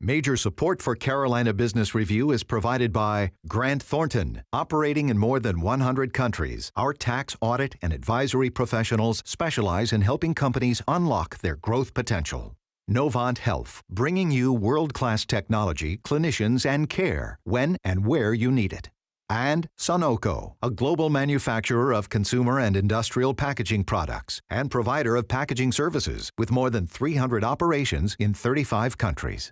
Major support for Carolina Business Review is provided by Grant Thornton. Operating in more than 100 countries, our tax, audit, and advisory professionals specialize in helping companies unlock their growth potential. NOVANT Health, bringing you world-class technology, clinicians, and care when and where you need it. And Sunoco, a global manufacturer of consumer and industrial packaging products and provider of packaging services with more than 300 operations in 35 countries.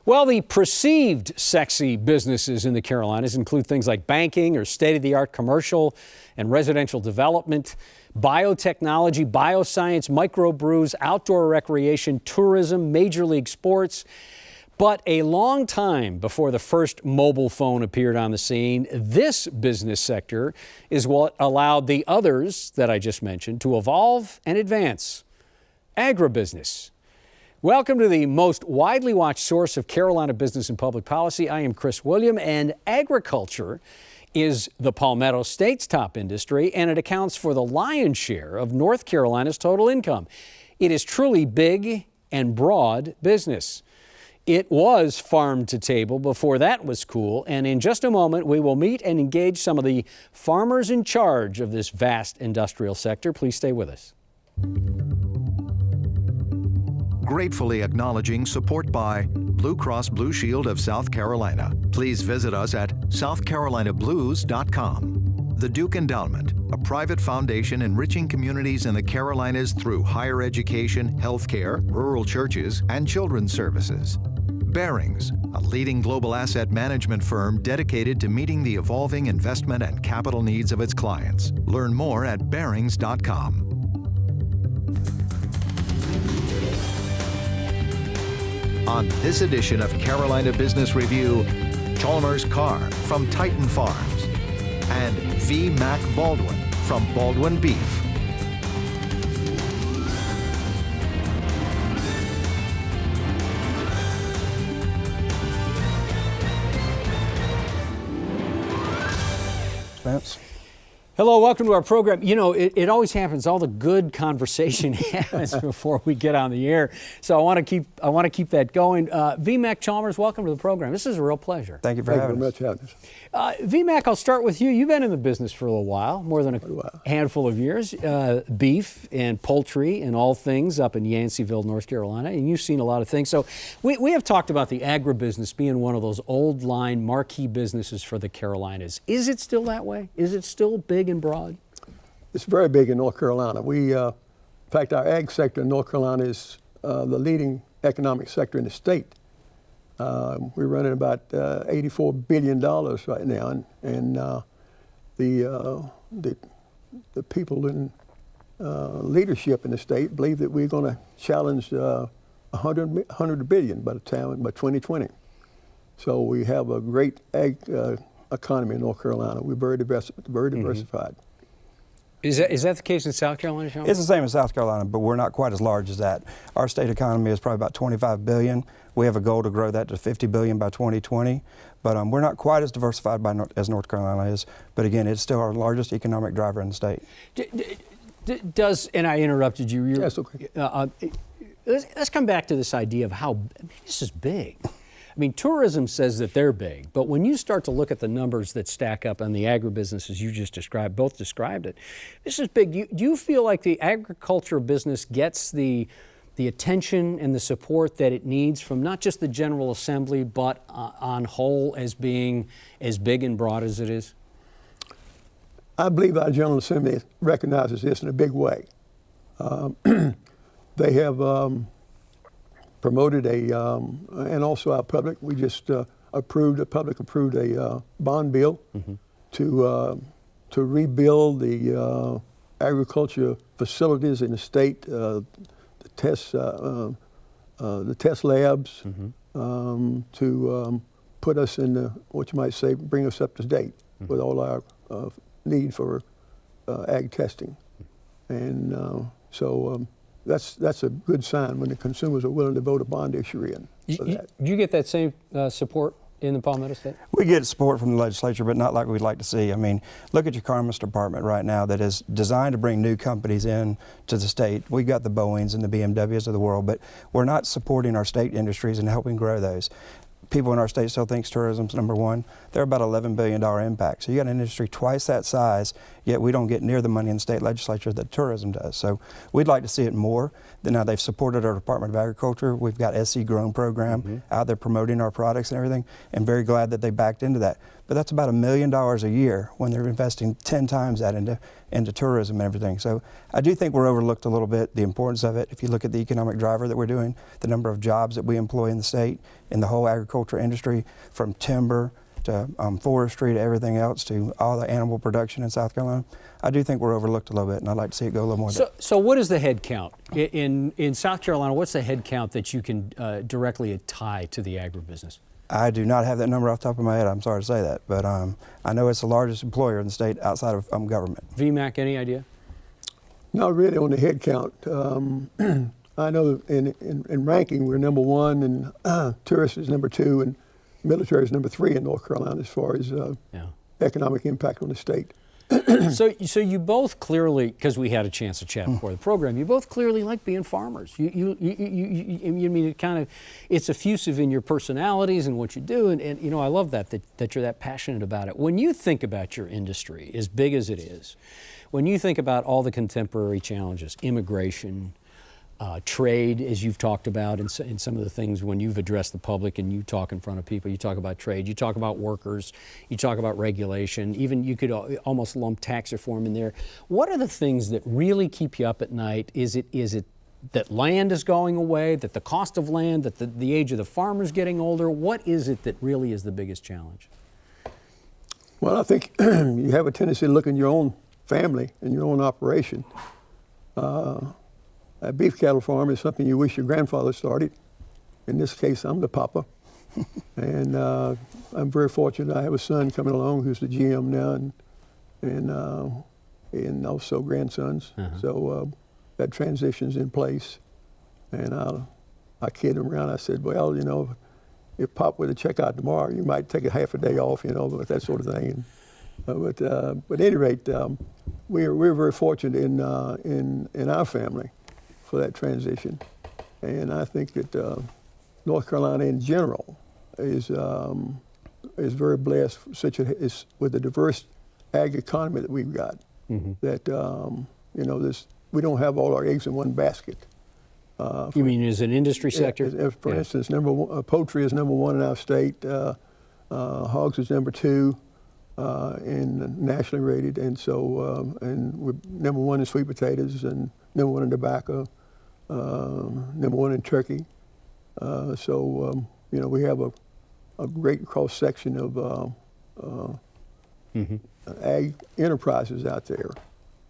Well, the perceived sexy businesses in the Carolinas include things like banking or state-of-the-art commercial and residential development, biotechnology, bioscience, microbrews, outdoor recreation, tourism, major league sports. But a long time before the first mobile phone appeared on the scene, this business sector is what allowed the others that I just mentioned to evolve and advance. Agribusiness. Welcome to the most widely watched source of Carolina business and public policy. I am Chris William, and agriculture is the Palmetto State's top industry, and it accounts for the lion's share of North Carolina's total income. It is truly big and broad business. It was farm to table before that was cool, and in just a moment we will meet and engage some of the farmers in charge of this vast industrial sector. Please stay with us. Gratefully acknowledging support by Blue Cross Blue Shield of South Carolina. Please visit us at southcarolinablues.com. The Duke Endowment, a private foundation enriching communities in the Carolinas through higher education, healthcare, rural churches, and children's services. BARINGS, a leading global asset management firm dedicated to meeting the evolving investment and capital needs of its clients. Learn more at barings.com. On this edition of Carolina Business Review, Chalmers Carr from Titan Farms and V. Mac Baldwin from Baldwin Beef. Spence. Hello, welcome to our program. You know, it always happens. All the good conversation happens before we get on the air. So I want to keep that going. V. Mac Chalmers, welcome to the program. This is a real pleasure. Thank you for having us. V. Mac, I'll start with you. You've been in the business for a little while, more than a handful of years. Beef and poultry and all things up in Yanceyville, North Carolina, and you've seen a lot of things. So we have talked about the agribusiness being one of those old line marquee businesses for the Carolinas. Is it still that way? Is it still big and broad? It's very big in North Carolina. In fact, our ag sector in North Carolina is the leading economic sector in the state. We're running about $84 billion right now, and the people in leadership in the state believe that we're going to challenge 100 billion by 2020. So we have a great ag economy in North Carolina. We're very diversified. Is that the case in South Carolina, Sean? It's the same in South Carolina, but we're not quite as large as that. Our state economy is probably about 25 billion. We have a goal to grow that to 50 billion by 2020, but we're not quite as diversified as North Carolina is. But again, it's still our largest economic driver in the state. And I interrupted you. That's okay. Let's come back to this idea of how this is big. I mean, tourism says that they're big, but when you start to look at the numbers that stack up on the agribusinesses you just described, both described it, this is big. Do you feel like the agriculture business gets the attention and the support that it needs from not just the General Assembly, but on whole as being as big and broad as it is? I believe our General Assembly recognizes this in a big way. They have promoted and also our public, we just approved a bond bill to rebuild the agriculture facilities in the state, the test labs, to put us in what you might say, bring us up to date with all our need for ag testing. And so that's a good sign when the consumers are willing to vote a bond issue in. Do you get that same support in the Palmetto State? We get support from the legislature, but not like we'd like to see. I mean, look at your Commerce Department right now that is designed to bring new companies in to the state. We've got the Boeings and the BMWs of the world, but we're not supporting our state industries and helping grow those. People in our state still think tourism's number one. They're about $11 billion impact. So you got an industry twice that size, yet we don't get near the money in the state legislature that tourism does. So we'd like to see it more. Now they've supported our Department of Agriculture. We've got SC Grown program out there promoting our products and everything, and very glad that they backed into that. But that's about $1 million a year when they're investing 10 times that into tourism and everything. So I do think we're overlooked a little bit, the importance of it. If you look at the economic driver that we're doing, the number of jobs that we employ in the state, in the whole agriculture industry, from timber to forestry to everything else to all the animal production in South Carolina, I do think we're overlooked a little bit, and I'd like to see it go a little more. So what is the head count? In South Carolina, what's the head count that you can directly tie to the agribusiness? I do not have that number off the top of my head. I'm sorry to say that, but I know it's the largest employer in the state outside of government. VMAC, any idea? Not really on the head count. I know in ranking we're number one, and tourist is number two, and military is number three in North Carolina as far as economic impact on the state. So you both clearly, because we had a chance to chat before the program, you both clearly like being farmers. You mean it kind of, it's effusive in your personalities and what you do, and you know, I love that you're that passionate about it. When you think about your industry, as big as it is, when you think about all the contemporary challenges, immigration, trade, as you've talked about in some of the things when you've addressed the public and you talk in front of people, you talk about trade, you talk about workers, you talk about regulation, even you could almost lump tax reform in there. What are the things that really keep you up at night? Is it that land is going away, that the cost of land, that the age of the farmers getting older? What is it that really is the biggest challenge? Well, I think you have a tendency to look in your own family and your own operation. A beef cattle farm is something you wish your grandfather started. In this case, I'm the papa. And I'm very fortunate. I have a son coming along who's the GM now, and also grandsons. So that transition's in place. And I kid him around. I said, well, you know, if Pop were to check out tomorrow, you might take a half a day off, you know, but that sort of thing. But at any rate, we're very fortunate in our family for that transition, and I think that North Carolina in general is very blessed with the diverse ag economy that we've got. That you know, we don't have all our eggs in one basket. You mean as an industry sector? For instance, poultry is number one in our state. Hogs is number two. And nationally rated, and so and we're number one in sweet potatoes, and number one in tobacco, number one in turkey. So you know, we have a great cross section of ag enterprises out there,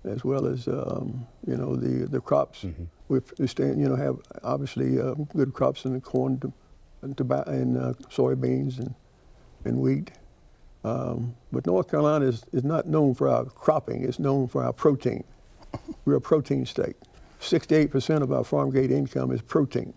as well as you know, the crops. We have obviously good crops in the corn and tobacco and soybeans and wheat. But North Carolina is not known for our cropping, it's known for our protein. We're a protein state. 68% of our farm gate income is protein.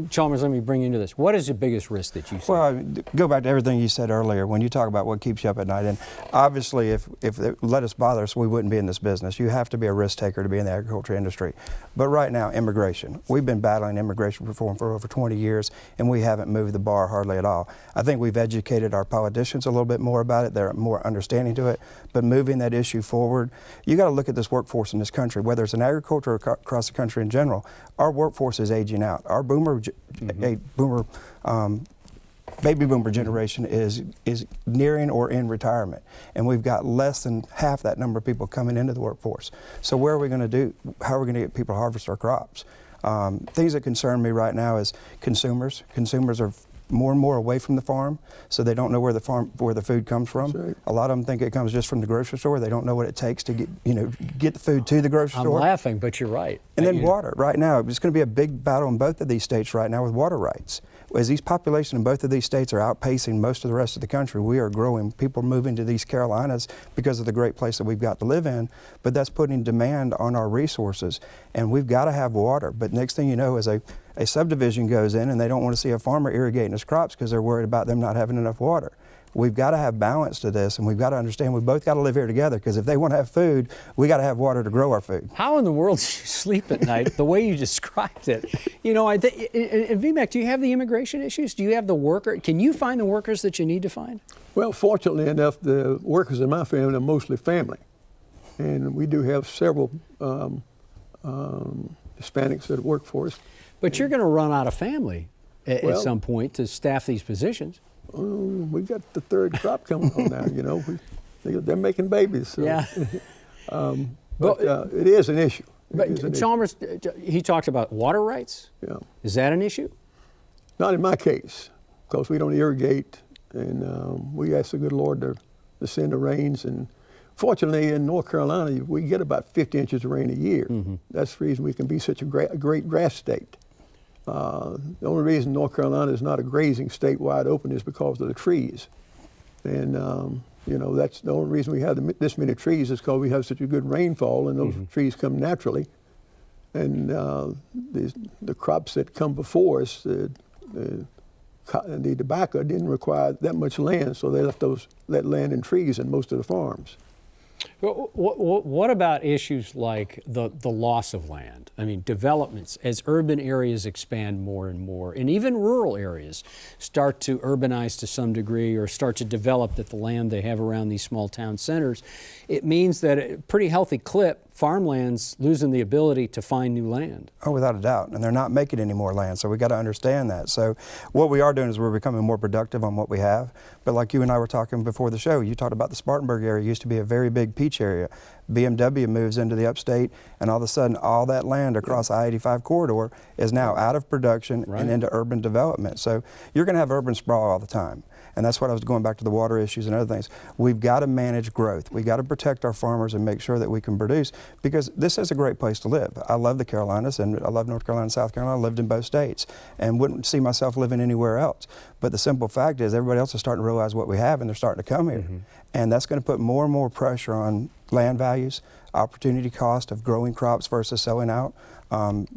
Chalmers, let me bring you into this. What is the biggest risk that you see? Well, go back to everything you said earlier when you talk about what keeps you up at night. And obviously, if they let us bother us, we wouldn't be in this business. You have to be a risk taker to be in the agriculture industry. But right now, immigration. We've been battling immigration reform for over 20 years, and we haven't moved the bar hardly at all. I think we've educated our politicians a little bit more about it. They're more understanding to it. But moving that issue forward, you got to look at this workforce in this country, whether it's in agriculture or across the country in general. Our workforce is aging out. Our baby boomer generation is nearing or in retirement, and we've got less than half that number of people coming into the workforce. So where are we going to do? How are we going to get people to harvest our crops? Things that concern me right now is consumers. Consumers are more and more away from the farm, so they don't know where the food comes from. Right. A lot of them think it comes just from the grocery store. They don't know what it takes to get the food to the grocery store. I'm laughing, but you're right. And then water. Right now, it's going to be a big battle in both of these states right now with water rights. As these populations in both of these states are outpacing most of the rest of the country, we are growing. People are moving to these Carolinas because of the great place that we've got to live in, but that's putting demand on our resources, and we've got to have water. But next thing you know, as a a subdivision goes in and they don't want to see a farmer irrigating his crops because they're worried about them not having enough water. We've got to have balance to this, and we've got to understand we both got to live here together, because if they want to have food, we got to have water to grow our food. How in the world do you sleep at night the way you described it? You know, in VMAC, do you have the immigration issues? Do you have the worker? Can you find the workers that you need to find? Well, fortunately enough, the workers in my family are mostly family. And we do have several Hispanics that work for us. But you're going to run out of family at some point to staff these positions. We got the third crop coming on now, you know. They're making babies. So. Yeah. But it is an issue. But Chalmers, he talked about water rights. Yeah. Is that an issue? Not in my case, because we don't irrigate, and we ask the good Lord to send the rains. And fortunately, in North Carolina, we get about 50 inches of rain a year. Mm-hmm. That's the reason we can be such a great grass state. The only reason North Carolina is not a grazing state wide open is because of the trees. And, you know, that's the only reason we have this many trees, is because we have such a good rainfall, and those trees come naturally. And the crops that come before us, the tobacco didn't require that much land, so they left that land in trees in most of the farms. What about issues like the loss of land? I mean, developments, as urban areas expand more and more, and even rural areas start to urbanize to some degree, or start to develop the land they have around these small town centers, it means that at a pretty healthy clip, farmland's losing the ability to find new land. Oh, without a doubt, and they're not making any more land, so we got to understand that. So what we are doing is we're becoming more productive on what we have, but like you and I were talking before the show, you talked about the Spartanburg area used to be a very big peach area. BMW moves into the upstate, and all of a sudden all that land across I-85 corridor is now out of production and into urban development. So you're going to have urban sprawl all the time. And that's what I was going back to the water issues and other things. We've got to manage growth. We've got to protect our farmers and make sure that we can produce, because this is a great place to live. I love the Carolinas, and I love North Carolina and South Carolina. I lived in both states and wouldn't see myself living anywhere else. But the simple fact is everybody else is starting to realize what we have, and they're starting to come here. And that's going to put more and more pressure on land values, opportunity cost of growing crops versus selling out.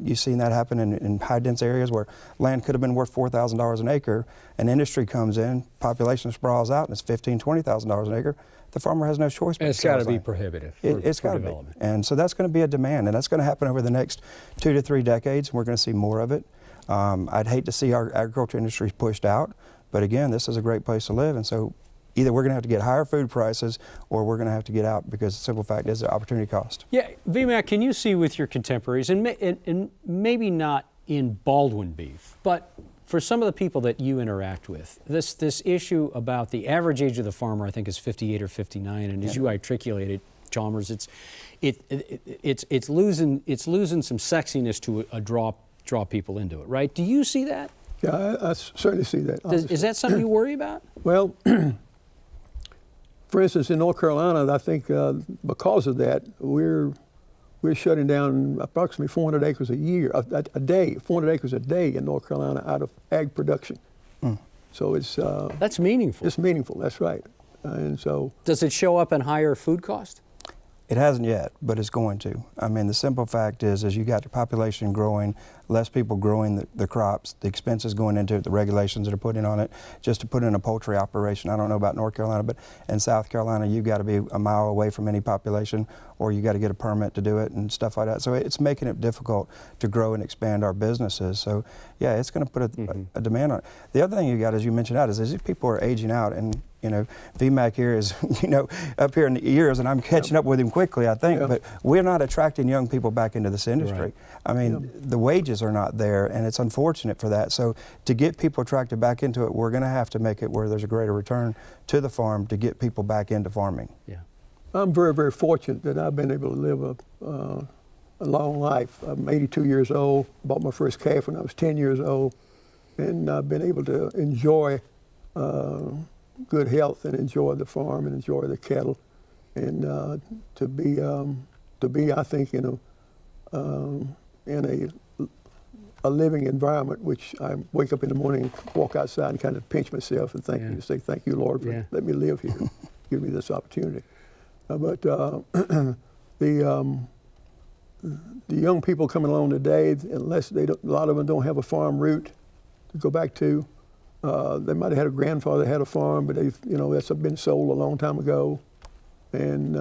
You've seen that happen in high-dense areas where land could have been worth $4,000 an acre. An industry comes in, population sprawls out, and it's $15,000, $20,000 an acre. The farmer has no choice but to sell it's got to his be land. prohibitive It's got to be. And so that's going to be a demand, and that's going to happen over the next 2 to 3 decades. We're going to see more of it. I'd hate to see our agriculture industry pushed out, but again, this is a great place to live, and so either we're going to have to get higher food prices, or we're going to have to get out, because the simple fact is the opportunity cost. Yeah, VMAC, can you see with your contemporaries, and maybe not in Baldwin beef, but for some of the people that you interact with, this issue about the average age of the farmer, I think, is 58 or 59, and as you articulated, Chalmers, it's losing some sexiness to draw people into it, right? Do you see that? Yeah, I certainly see that. Is that something you worry about? Well, for instance, in North Carolina, I think because of that, we're shutting down approximately 400 acres a year, a day, 400 acres a day in North Carolina out of ag production. So it's that's meaningful. It's meaningful. That's right. And so, does it show up in higher food cost? It hasn't yet, but it's going to. I mean, the simple fact is you got the population growing, less people growing the crops, the expenses going into it, the regulations that are put in on it. Just to put in a poultry operation, I don't know about North Carolina, but in South Carolina, you've got to be a mile away from any population, or you got to get a permit to do it and stuff like that. So it's making it difficult to grow and expand our businesses. So yeah, it's going to put a demand on it. The other thing you got, as you mentioned out, is these people are aging out, and you know, VMAC here is, you know, up here in the years, and I'm catching up with him quickly, I think, but we're not attracting young people back into this industry. Right. I mean, the wages are not there, and it's unfortunate for that. So to get people attracted back into it, we're going to have to make it where there's a greater return to the farm to get people back into farming. Yeah. I'm very, very fortunate that I've been able to live a long life. I'm 82 years old, bought my first calf when I was 10 years old, and I've been able to enjoy good health and enjoy the farm and enjoy the cattle, and to be, I think, in a living environment, which I wake up in the morning, walk outside, and kind of pinch myself and say, "Thank you, Lord, for letting me live here, give me this opportunity." But the the young people coming along today, unless a lot of them don't have a farm route to go back to. They might have had a grandfather that had a farm, but they've, that's been sold a long time ago, and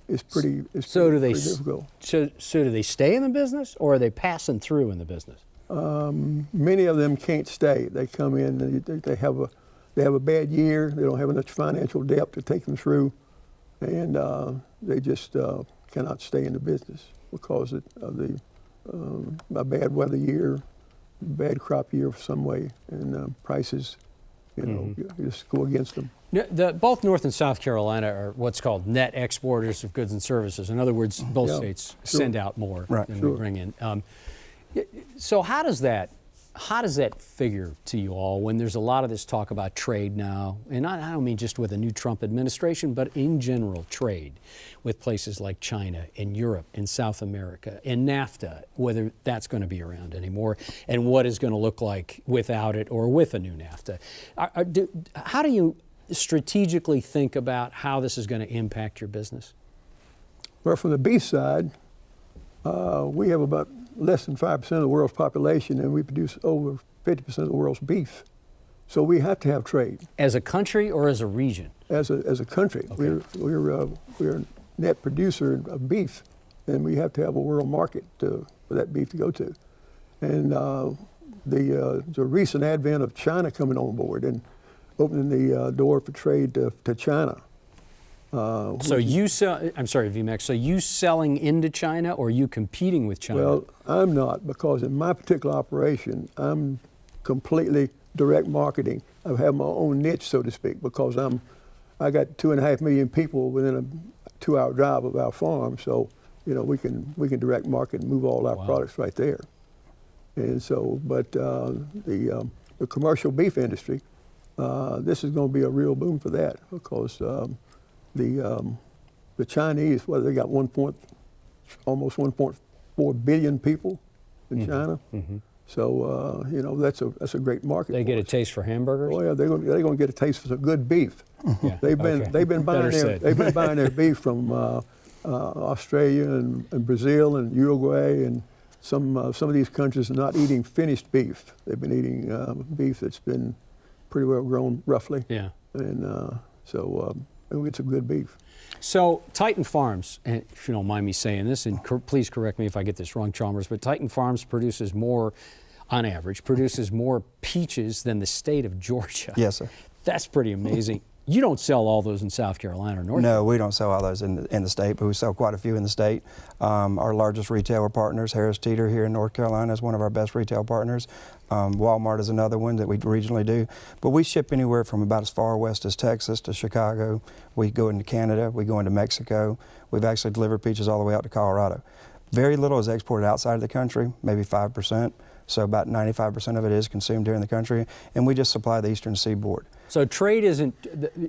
it's pretty difficult. So do they stay in the business, or are they passing through in the business? Many of them can't stay. They come in, they have a bad year. They don't have enough financial depth to take them through, and they just cannot stay in the business because of a bad weather year, bad crop year some way, and prices, just go against them. Both North and South Carolina are what's called net exporters of goods and services. In other words, both states send out more than we bring in. So how does that figure to you all when there's a lot of this talk about trade now? And I don't mean just with the new Trump administration, but in general trade with places like China and Europe and South America and NAFTA, whether that's going to be around anymore, and what is going to look like without it or with a new NAFTA. How do you strategically think about how this is going to impact your business? Well, from the beef side, we have about less than 5% of the world's population, and we produce over 50% of the world's beef. So we have to have trade. As a country or as a region? As a country. Okay. We're a net producer of beef, and we have to have a world market for that beef to go to. And the recent advent of China coming on board and opening the door for trade to China. So you sell, I'm sorry, VMAX, so you selling into China or you competing with China? Well, I'm not, because in my particular operation, I'm completely direct marketing. I have my own niche, so to speak, because I got 2.5 million people within a 2-hour drive of our farm, so we can direct market and move all our products right there. And so, but the commercial beef industry, this is going to be a real boom for that, because the Chinese, they got almost 1.4 billion people in China. Mm-hmm. So that's a great market. They get a taste for hamburgers. Oh yeah, they're going to get a taste for some good beef. Yeah. They've been buying their beef from Australia and Brazil and Uruguay, and some of these countries are not eating finished beef. They've been eating beef that's been pretty well grown, roughly. Yeah. And we get some good beef. So Titan Farms, and if you don't mind me saying this, and please correct me if I get this wrong, Chalmers, but Titan Farms produces more, on average, more peaches than the state of Georgia. Yes, sir. That's pretty amazing. You don't sell all those in South Carolina or North Carolina? No, we don't sell all those in the state, but we sell quite a few in the state. Our largest retailer partners, Harris Teeter here in North Carolina, is one of our best retail partners. Walmart is another one that we regionally do. But we ship anywhere from about as far west as Texas to Chicago. We go into Canada, we go into Mexico. We've actually delivered peaches all the way out to Colorado. Very little is exported outside of the country, maybe 5%. So about 95% of it is consumed here in the country, and we just supply the eastern seaboard. So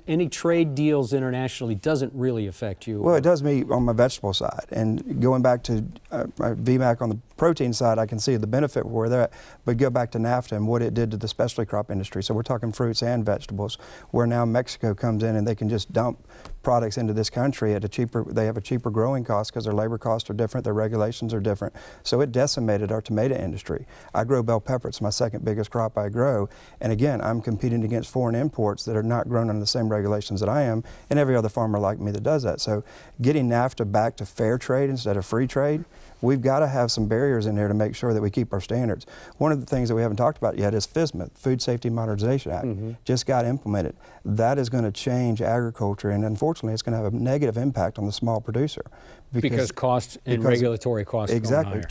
any trade deals internationally doesn't really affect you? Well, it does me on my vegetable side. And going back to VMAC on the protein side, I can see the benefit where they're at. But go back to NAFTA and what it did to the specialty crop industry. So we're talking fruits and vegetables, where now Mexico comes in and they can just dump products into this country at they have a cheaper growing cost because their labor costs are different, their regulations are different. So it decimated our tomato industry. I grow bell pepper, it's my second biggest crop I grow. And again, I'm competing against foreign imports that are not grown under the same regulations that I am, and every other farmer like me that does that. So getting NAFTA back to fair trade instead of free trade, we've got to have some barriers in there to make sure that we keep our standards. One of the things that we haven't talked about yet is FSMA, Food Safety Modernization Act, just got implemented. That is going to change agriculture, and unfortunately it's going to have a negative impact on the small producer. Because costs and regulatory costs exactly.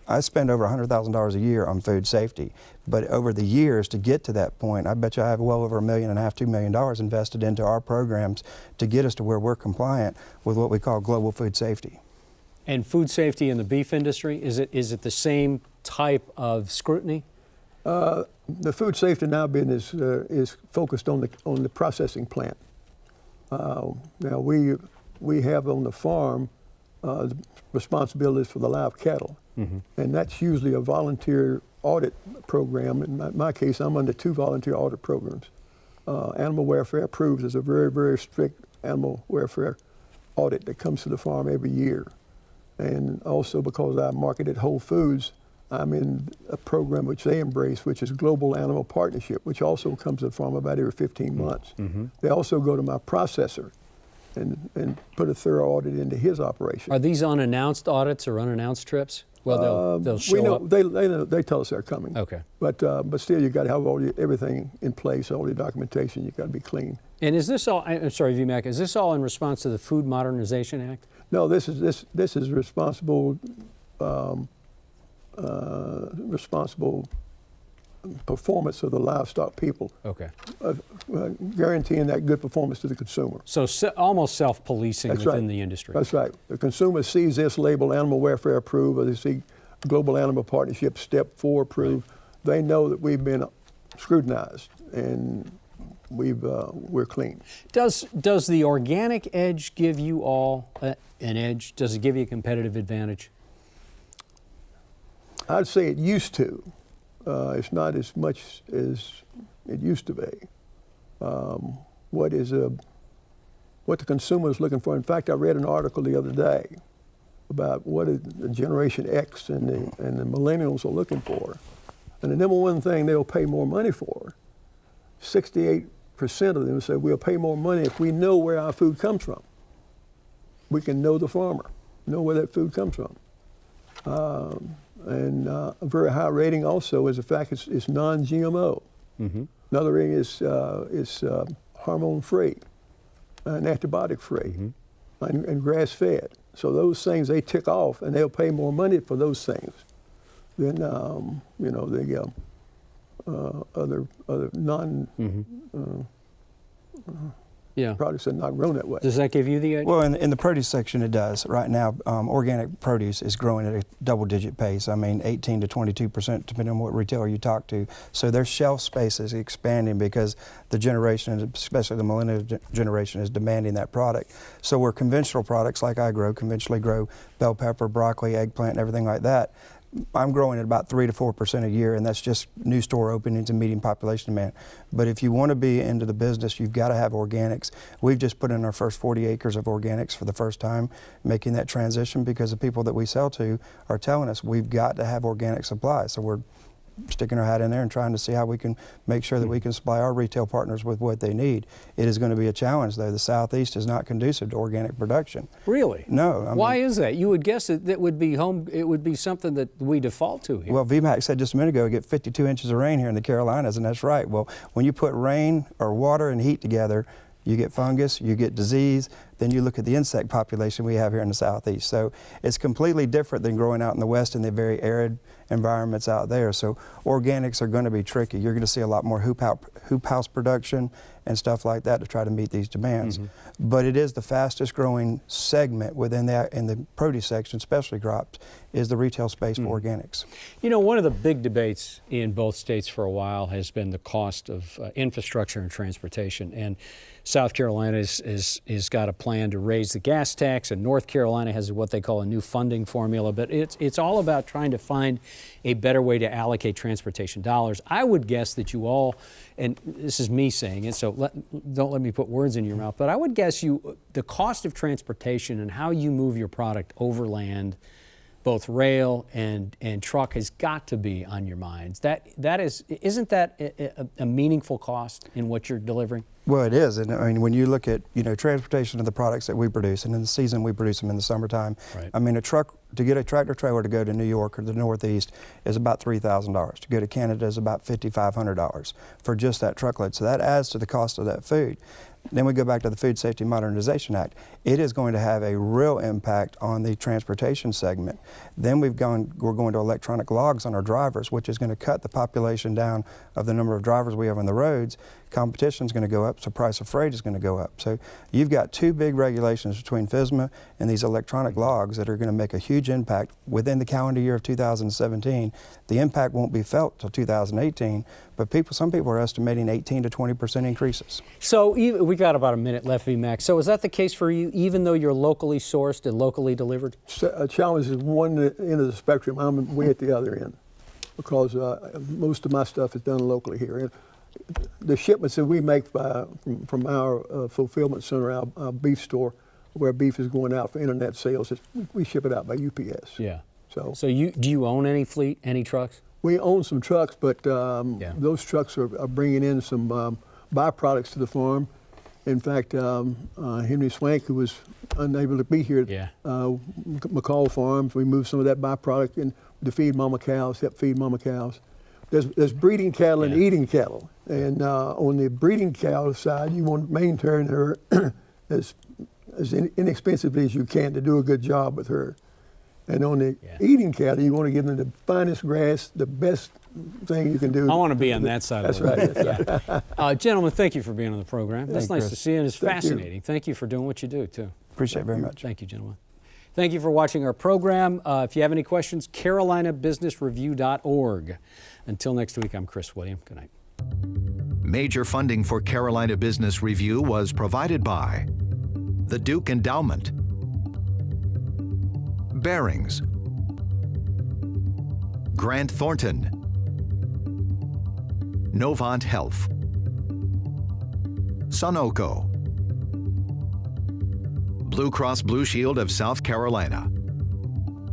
I spend over $100,000 a year on food safety, but over the years to get to that point, I bet you I have well over $1.5 million, $2 million invested into our programs to get us to where we're compliant with what we call global food safety. And food safety in the beef industry, is it the same type of scrutiny? The food safety now is focused on the processing plant. Now we have on the farm responsibilities for the live cattle, and that's usually a volunteer audit program. In my case, I'm under 2 volunteer audit programs. Animal Welfare Approves is a very, very strict animal welfare audit that comes to the farm every year. And also because I market at Whole Foods, I'm in a program which they embrace, which is Global Animal Partnership, which also comes to the farm about every 15 months. Mm-hmm. They also go to my processor and put a thorough audit into his operation. Are these unannounced audits or unannounced trips? Well, they'll show up. They tell us they're coming. Okay. But still, you got to have everything in place, all your documentation. You got to be clean. And is this all? I'm sorry, VMAC. Is this all in response to the Food Modernization Act? No, this is responsible performance of the livestock people. Okay. Guaranteeing that good performance to the consumer. So almost self-policing within the industry. That's right. The consumer sees this label, animal welfare approved, or they see Global Animal Partnership Step 4 approved. Right. They know that we've been scrutinized and we're clean. Does the organic edge give you all an edge? Does it give you a competitive advantage? I'd say it used to. It's not as much as it used to be. What the consumer is looking for. In fact, I read an article the other day about what the Generation X and the millennials are looking for. And the number one thing they'll pay more money for, 68% of them say we'll pay more money if we know where our food comes from. We can know the farmer, know where that food comes from. And a very high rating also is the fact it's non-GMO. Mm-hmm. Another rating is hormone-free and antibiotic-free, mm-hmm. and grass-fed. So those things they tick off, and they'll pay more money for those things than the other non. Mm-hmm. Products are not grown that way. Does that give you the idea? Well, in the produce section, it does. Right now, organic produce is growing at a double-digit pace. I mean, 18 to 22%, depending on what retailer you talk to. So their shelf space is expanding because the generation, especially the millennial generation, is demanding that product. So where conventional products like I conventionally grow bell pepper, broccoli, eggplant, and everything like that, I'm growing at about 3 to 4% a year, and that's just new store openings and meeting population demand. But if you want to be into the business, you've got to have organics. We've just put in our first 40 acres of organics for the first time, making that transition because the people that we sell to are telling us we've got to have organic supply. So we're sticking our hat in there and trying to see how we can make sure that we can supply our retail partners with what they need. It is going to be a challenge, though. The Southeast is not conducive to organic production. Really? No. Why is that? You would guess that it would be something that we default to here. Well, VMAC said just a minute ago, we get 52 inches of rain here in the Carolinas, and that's right. Well, when you put rain or water and heat together, you get fungus, you get disease, then you look at the insect population we have here in the Southeast. So it's completely different than growing out in the West in the very arid environments out there. So organics are going to be tricky. You're going to see a lot more hoop house production and stuff like that to try to meet these demands. Mm-hmm. But it is the fastest growing segment within that in the produce section, especially crops, is the retail space for organics. You know, one of the big debates in both states for a while has been the cost of infrastructure and transportation. And South Carolina has got a plan to raise the gas tax, and North Carolina has what they call a new funding formula. But it's all about trying to find a better way to allocate transportation dollars. I would guess that you all, and this is me saying it, so don't let me put words in your mouth, but I would guess the cost of transportation and how you move your product overland, both rail and truck, has got to be on your minds. Isn't that a meaningful cost in what you're delivering? Well, it is, and I mean, when you look at transportation of the products that we produce, and in the season we produce them in the summertime. Right. I mean, to get a tractor trailer to go to New York or the Northeast is about $3,000. To go to Canada is about $5,500 for just that truckload. So that adds to the cost of that food. Then we go back to the Food Safety Modernization Act. It is going to have a real impact on the transportation segment. Then we're going to electronic logs on our drivers, which is going to cut the population down of the number of drivers we have on the roads. Competition is going to go up, so price of freight is going to go up. So you've got two big regulations between FSMA and these electronic logs that are going to make a huge impact within the calendar year of 2017. The impact won't be felt till 2018, but some people are estimating 18 to 20% increases. So we got about a minute left, VMAX. So is that the case for you, even though you're locally sourced and locally delivered? Chalmers is one end of the spectrum. I'm way at the other end because most of my stuff is done locally here. And the shipments that we make from our fulfillment center, our beef store, where beef is going out for internet sales, we ship it out by UPS. Yeah. So do you own any fleet, any trucks? we own some trucks, but those trucks are bringing in some byproducts to the farm. In fact, Henry Swank, who was unable to be here at McCall Farms, we moved some of that byproduct in to feed mama cows, help feed mama cows. There's breeding cattle and eating cattle. And on the breeding cow side, you want to maintain her as inexpensively as you can to do a good job with her. And on the eating cattle, you want to give them the finest grass, the best thing you can do. I want to be on that side of the road. That's right. Gentlemen, thank you for being on the program. That's nice Chris. to see you, and it's fascinating. You. Thank you for doing what you do, too. Appreciate it very much. Thank you, gentlemen. Thank you for watching our program. If you have any questions, CarolinaBusinessReview.org. Until next week, I'm Chris William. Good night. Major funding for Carolina Business Review was provided by the Duke Endowment, BARINGS, Grant Thornton, NOVANT Health, Sunoco, Blue Cross Blue Shield of South Carolina,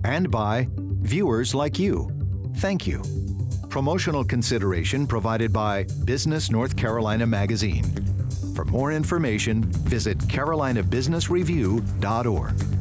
and by viewers like you. Thank you. Promotional consideration provided by Business North Carolina Magazine. For more information, visit CarolinaBusinessReview.org.